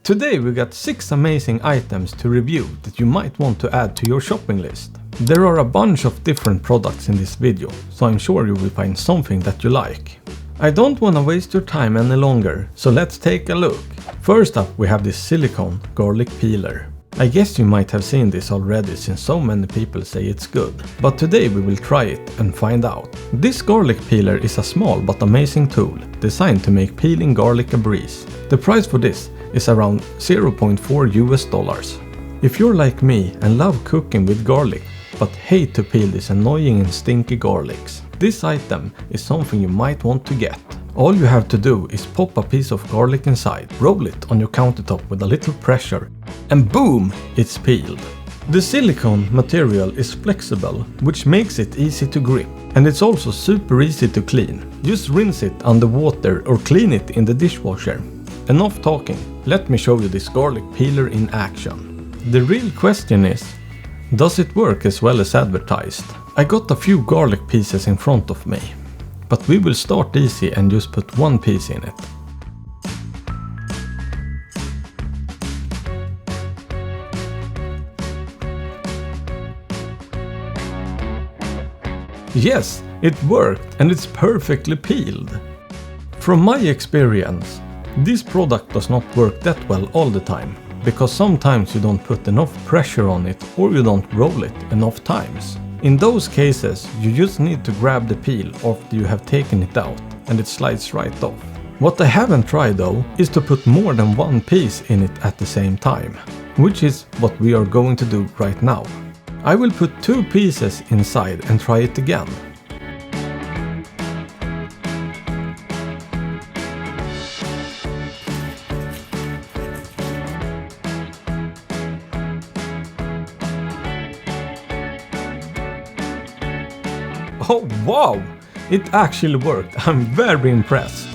Today we got 6 amazing items to review that you might want to add to your shopping list. There are a bunch of different products in this video, so I'm sure you will find something that you like. I don't wanna waste your time any longer, so let's take a look. First up we have this silicone garlic peeler. I guess you might have seen this already since so many people say it's good, but today we will try it and find out. This garlic peeler is a small but amazing tool, designed to make peeling garlic a breeze. The price for this is around $0.4 US. If you're like me and love cooking with garlic, but hate to peel these annoying and stinky garlics, this item is something you might want to get. All you have to do is pop a piece of garlic inside, roll it on your countertop with a little pressure, and boom, it's peeled. The silicone material is flexible, which makes it easy to grip, and it's also super easy to clean. Just rinse it under water or clean it in the dishwasher. Enough talking, let me show you this garlic peeler in action. The real question is, does it work as well as advertised? I got a few garlic pieces in front of me, but we will start easy and just put one piece in it. Yes, it worked and it's perfectly peeled. From my experience, this product does not work that well all the time, because sometimes you don't put enough pressure on it or you don't roll it enough times. In those cases, you just need to grab the peel after you have taken it out and it slides right off. What I haven't tried though is to put more than one piece in it at the same time, which is what we are going to do right now. I will put 2 pieces inside and try it again. Oh wow! It actually worked, I'm very impressed.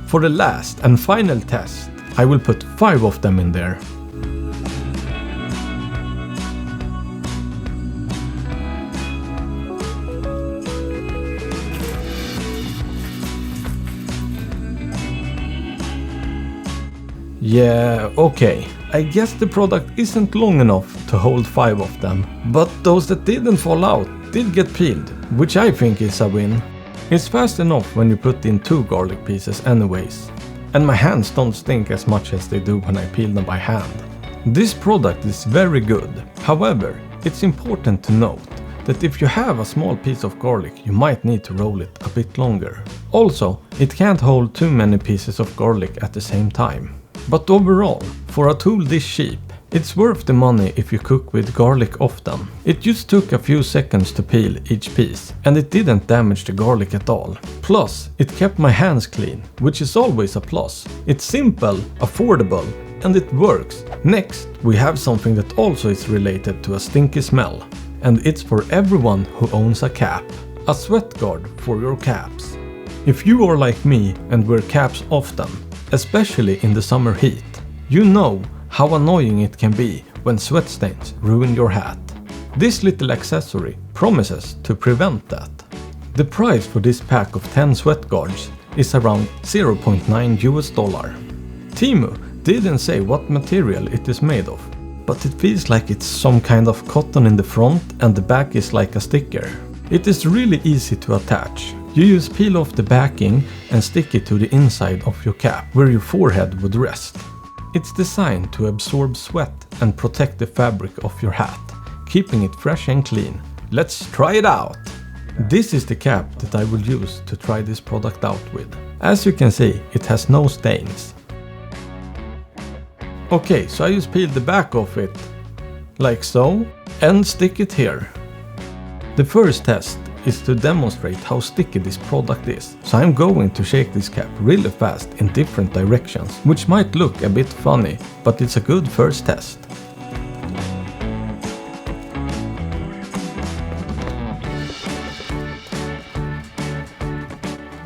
For the last and final test, I will put 5 of them in there. Yeah, okay. I guess the product isn't long enough to hold 5 of them, but those that didn't fall out did get peeled, which I think is a win. It's fast enough when you put in 2 garlic pieces anyways, and my hands don't stink as much as they do when I peel them by hand. This product is very good. However, it's important to note that if you have a small piece of garlic, you might need to roll it a bit longer. Also, it can't hold too many pieces of garlic at the same time. But overall, for a tool this cheap, it's worth the money if you cook with garlic often. It just took a few seconds to peel each piece, and it didn't damage the garlic at all. Plus, it kept my hands clean, which is always a plus. It's simple, affordable, and it works. Next, we have something that also is related to a stinky smell, and it's for everyone who owns a cap. A sweat guard for your caps. If you are like me and wear caps often, especially in the summer heat, you know how annoying it can be when sweat stains ruin your hat. This little accessory promises to prevent that. The price for this pack of 10 sweat guards is around $0.9 US. Temu didn't say what material it is made of, but it feels like it's some kind of cotton in the front and the back is like a sticker. It is really easy to attach. You just peel off the backing and stick it to the inside of your cap, where your forehead would rest. It's designed to absorb sweat and protect the fabric of your hat, keeping it fresh and clean. Let's try it out! This is the cap that I will use to try this product out with. As you can see, it has no stains. Okay, so I just peeled the back of it, like so, and stick it here. The first test is to demonstrate how sticky this product is. So I'm going to shake this cap really fast in different directions, which might look a bit funny, but it's a good first test.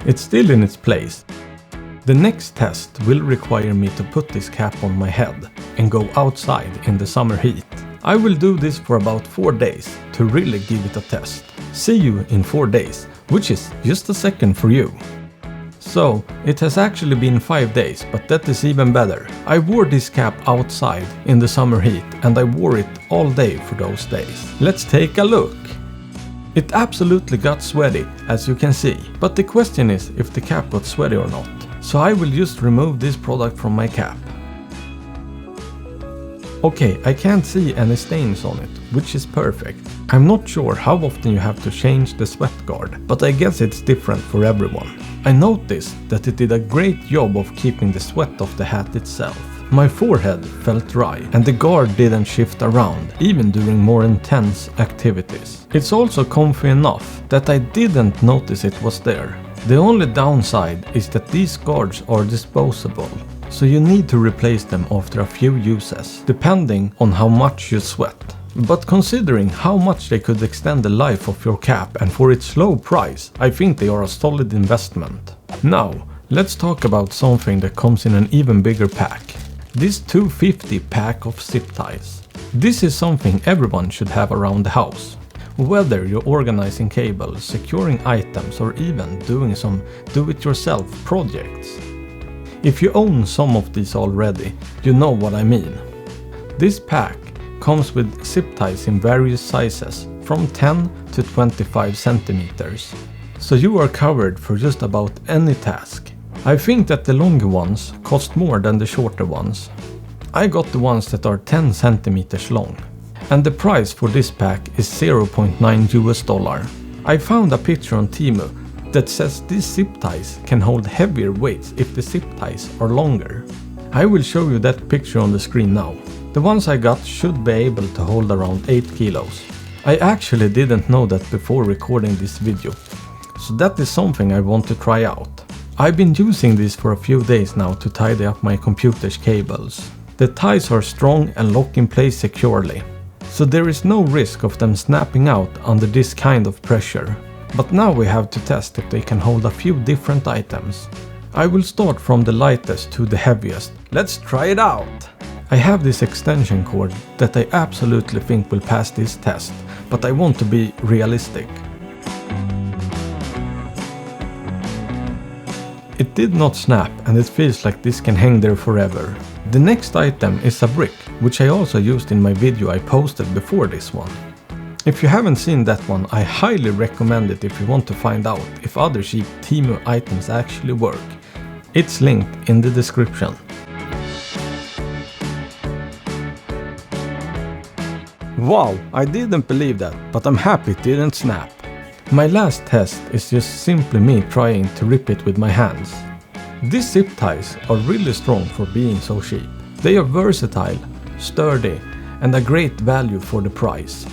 It's still in its place. The next test will require me to put this cap on my head and go outside in the summer heat. I will do this for about 4 days to really give it a test. See you in 4 days, which is just a second for you. So, it has actually been 5 days, but that is even better. I wore this cap outside in the summer heat and I wore it all day for those days. Let's take a look. It absolutely got sweaty, as you can see, but the question is if the cap got sweaty or not. So I will just remove this product from my cap. Okay, I can't see any stains on it, which is perfect. I'm not sure how often you have to change the sweat guard, but I guess it's different for everyone. I noticed that it did a great job of keeping the sweat off the hat itself. My forehead felt dry and the guard didn't shift around, even during more intense activities. It's also comfy enough that I didn't notice it was there. The only downside is that these guards are disposable, so you need to replace them after a few uses, depending on how much you sweat. But considering how much they could extend the life of your cap and for its low price, I think they are a solid investment. Now, let's talk about something that comes in an even bigger pack. This 250 pack of zip ties. This is something everyone should have around the house. Whether you're organizing cables, securing items, or even doing some do-it-yourself projects. If you own some of these already, you know what I mean. This pack comes with zip ties in various sizes, from 10 to 25 centimeters. So you are covered for just about any task. I think that the longer ones cost more than the shorter ones. I got the ones that are 10 centimeters long. And the price for this pack is $0.9. I found a picture on Temu that says these zip ties can hold heavier weights if the zip ties are longer. I will show you that picture on the screen now. The ones I got should be able to hold around 8 kilos. I actually didn't know that before recording this video, so that is something I want to try out. I've been using this for a few days now to tidy up my computer's cables. The ties are strong and lock in place securely, so there is no risk of them snapping out under this kind of pressure. But now we have to test if they can hold a few different items. I will start from the lightest to the heaviest. Let's try it out! I have this extension cord that I absolutely think will pass this test, but I want to be realistic. It did not snap and it feels like this can hang there forever. The next item is a brick, which I also used in my video I posted before this one. If you haven't seen that one, I highly recommend it if you want to find out if other cheap Temu items actually work. It's linked in the description. Wow, I didn't believe that, but I'm happy it didn't snap. My last test is just simply me trying to rip it with my hands. These zip ties are really strong for being so cheap. They are versatile, sturdy, and a great value for the price.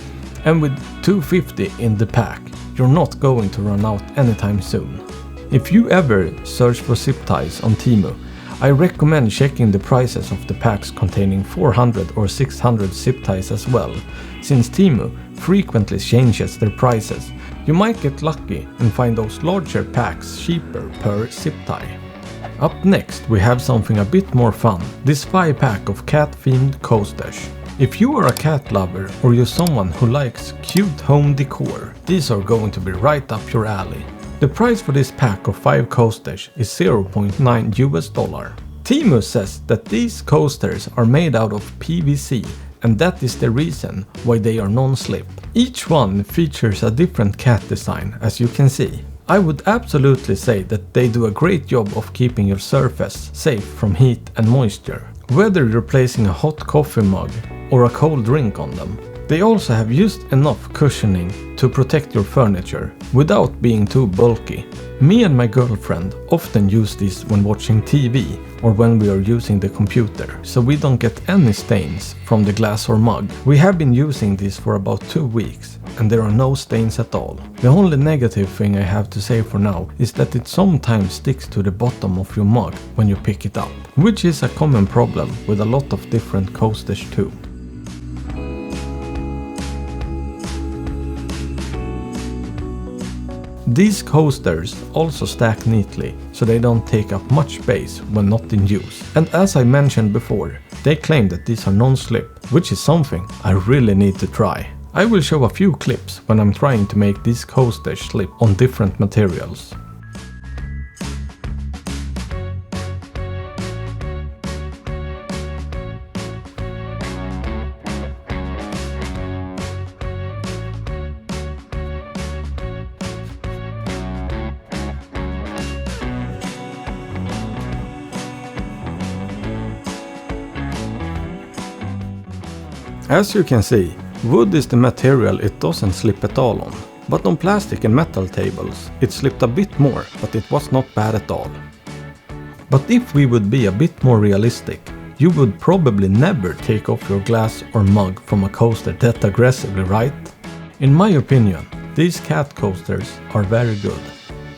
And with $2.50 in the pack, you're not going to run out anytime soon. If you ever search for zip ties on Temu, I recommend checking the prices of the packs containing 400 or 600 zip ties as well, since Temu frequently changes their prices. You might get lucky and find those larger packs cheaper per zip tie. Up next we have something a bit more fun, this 5-pack of cat-themed coasters. If you are a cat lover or you're someone who likes cute home decor, these are going to be right up your alley. The price for this pack of 5 coasters is $0.9. Temu says that these coasters are made out of PVC, and that is the reason why they are non-slip. Each one features a different cat design, as you can see. I would absolutely say that they do a great job of keeping your surface safe from heat and moisture, whether you're placing a hot coffee mug or a cold drink on them. They also have just enough cushioning to protect your furniture without being too bulky. Me and my girlfriend often use these when watching TV or when we are using the computer, so we don't get any stains from the glass or mug. We have been using these for about 2 weeks and there are no stains at all. The only negative thing I have to say for now is that it sometimes sticks to the bottom of your mug when you pick it up, which is a common problem with a lot of different coasters too. These coasters also stack neatly, so they don't take up much space when not in use. And as I mentioned before, they claim that these are non-slip, which is something I really need to try. I will show a few clips when I'm trying to make these coasters slip on different materials. As you can see, wood is the material it doesn't slip at all on. But on plastic and metal tables, it slipped a bit more, but it was not bad at all. But if we would be a bit more realistic, you would probably never take off your glass or mug from a coaster that aggressively, right? In my opinion, these cat coasters are very good.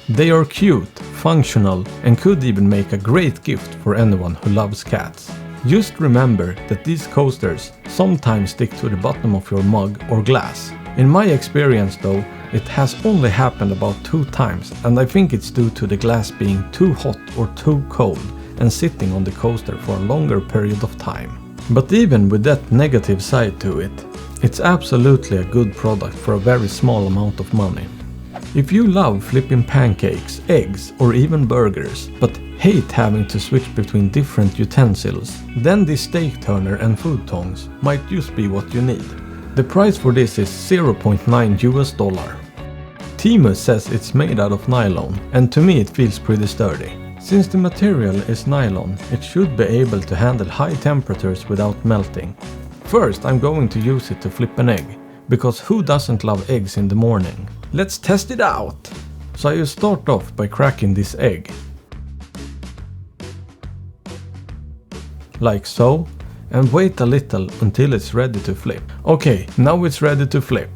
They are cute, functional, and could even make a great gift for anyone who loves cats. Just remember that these coasters sometimes stick to the bottom of your mug or glass. In my experience though, it has only happened about 2 times, and I think it's due to the glass being too hot or too cold and sitting on the coaster for a longer period of time. But even with that negative side to it, it's absolutely a good product for a very small amount of money. If you love flipping pancakes, eggs or even burgers, but hate having to switch between different utensils, then this steak turner and food tongs might just be what you need. The price for this is $0.9. Temu says it's made out of nylon, and to me it feels pretty sturdy. Since the material is nylon, it should be able to handle high temperatures without melting. First I'm going to use it to flip an egg, because who doesn't love eggs in the morning? Let's test it out! So I start off by cracking this egg. Like so. And wait a little until it's ready to flip. Okay, now it's ready to flip.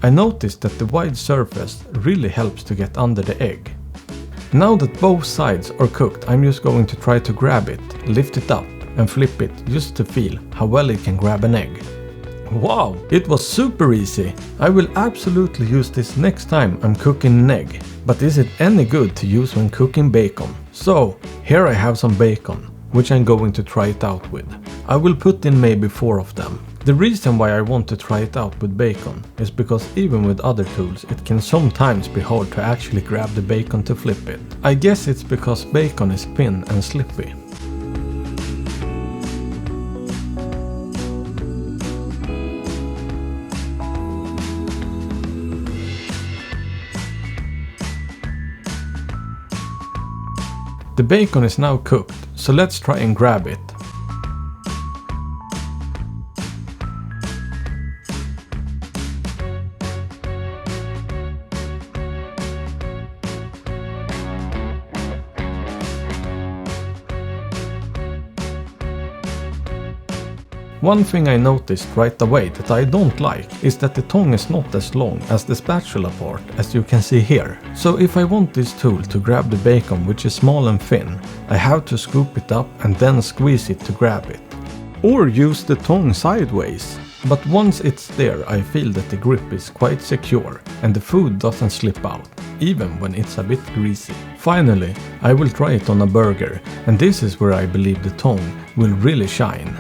I noticed that the wide surface really helps to get under the egg. Now that both sides are cooked, I'm just going to try to grab it, lift it up and flip it just to feel how well it can grab an egg. Wow, it was super easy. I will absolutely use this next time I'm cooking an egg. But is it any good to use when cooking bacon? So, here I have some bacon, which I'm going to try it out with. I will put in maybe 4 of them. The reason why I want to try it out with bacon is because even with other tools it can sometimes be hard to actually grab the bacon to flip it. I guess it's because bacon is thin and slippy. The bacon is now cooked, so let's try and grab it. One thing I noticed right away that I don't like is that the tongue is not as long as the spatula part, as you can see here. So if I want this tool to grab the bacon, which is small and thin, I have to scoop it up and then squeeze it to grab it. Or use the tongue sideways. But once it's there, I feel that the grip is quite secure and the food doesn't slip out, even when it's a bit greasy. Finally, I will try it on a burger, and this is where I believe the tongue will really shine.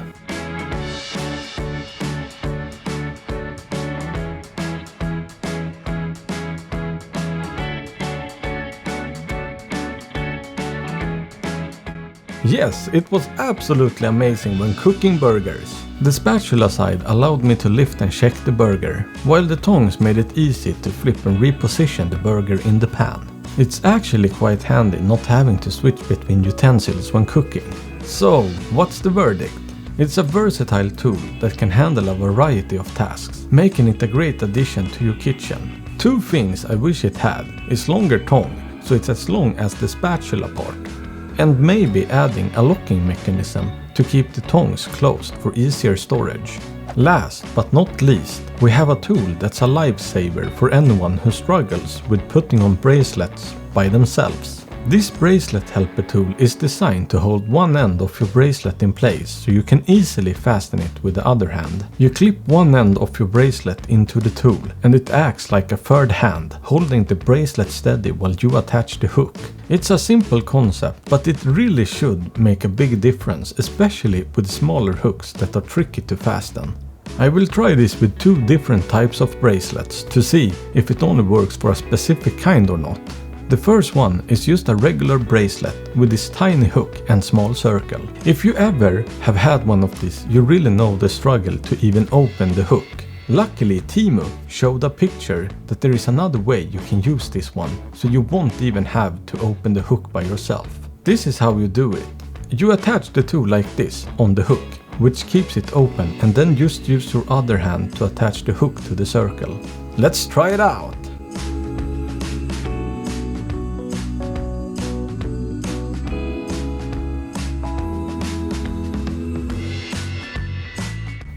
Yes, it was absolutely amazing when cooking burgers. The spatula side allowed me to lift and check the burger, while the tongs made it easy to flip and reposition the burger in the pan. It's actually quite handy not having to switch between utensils when cooking. So, what's the verdict? It's a versatile tool that can handle a variety of tasks, making it a great addition to your kitchen. 2 things I wish it had is longer tongue, so it's as long as the spatula part, and maybe adding a locking mechanism to keep the tongs closed for easier storage. Last but not least, we have a tool that's a lifesaver for anyone who struggles with putting on bracelets by themselves. This bracelet helper tool is designed to hold one end of your bracelet in place so you can easily fasten it with the other hand. You clip one end of your bracelet into the tool and it acts like a third hand, holding the bracelet steady while you attach the hook. It's a simple concept, but it really should make a big difference, especially with smaller hooks that are tricky to fasten. I will try this with 2 different types of bracelets to see if it only works for a specific kind or not. The first one is just a regular bracelet with this tiny hook and small circle. If you ever have had one of these, you really know the struggle to even open the hook. Luckily, Temu showed a picture that there is another way you can use this one, so you won't even have to open the hook by yourself. This is how you do it. You attach the tool like this on the hook, which keeps it open, and then just use your other hand to attach the hook to the circle. Let's try it out!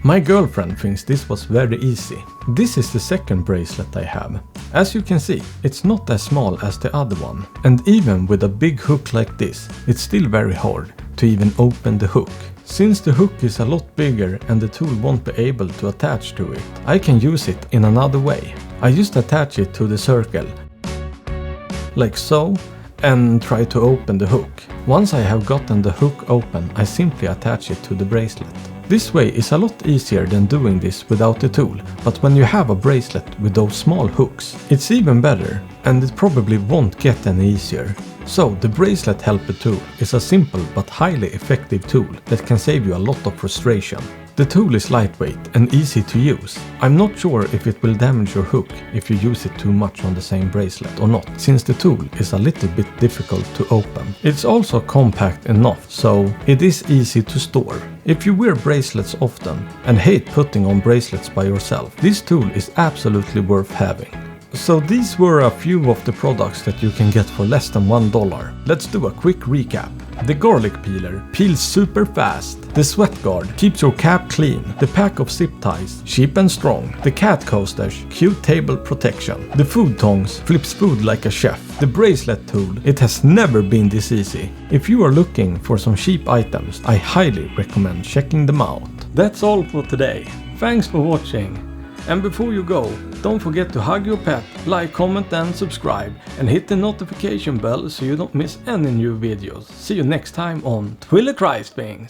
My girlfriend thinks this was very easy. This is the second bracelet I have. As you can see, it's not as small as the other one. And even with a big hook like this, it's still very hard to even open the hook. Since the hook is a lot bigger and the tool won't be able to attach to it, I can use it in another way. I just attach it to the circle, like so, and try to open the hook. Once I have gotten the hook open, I simply attach it to the bracelet. This way is a lot easier than doing this without the tool, but when you have a bracelet with those small hooks, it's even better, and it probably won't get any easier. So the bracelet helper tool is a simple but highly effective tool that can save you a lot of frustration. The tool is lightweight and easy to use. I'm not sure if it will damage your hook if you use it too much on the same bracelet or not, since the tool is a little bit difficult to open. It's also compact enough, so it is easy to store. If you wear bracelets often and hate putting on bracelets by yourself, this tool is absolutely worth having. So these were a few of the products that you can get for less than $1. Let's do a quick recap. The garlic peeler peels super fast. The sweat guard keeps your cap clean. The pack of zip ties, cheap and strong. The cat coasters, cute table protection. The food tongs flips food like a chef. The bracelet tool, it has never been this easy. If you are looking for some cheap items, I highly recommend checking them out. That's all for today. Thanks for watching. And before you go, don't forget to hug your pet, like, comment and subscribe, and hit the notification bell so you don't miss any new videos. See you next time on Twilly Tries Things.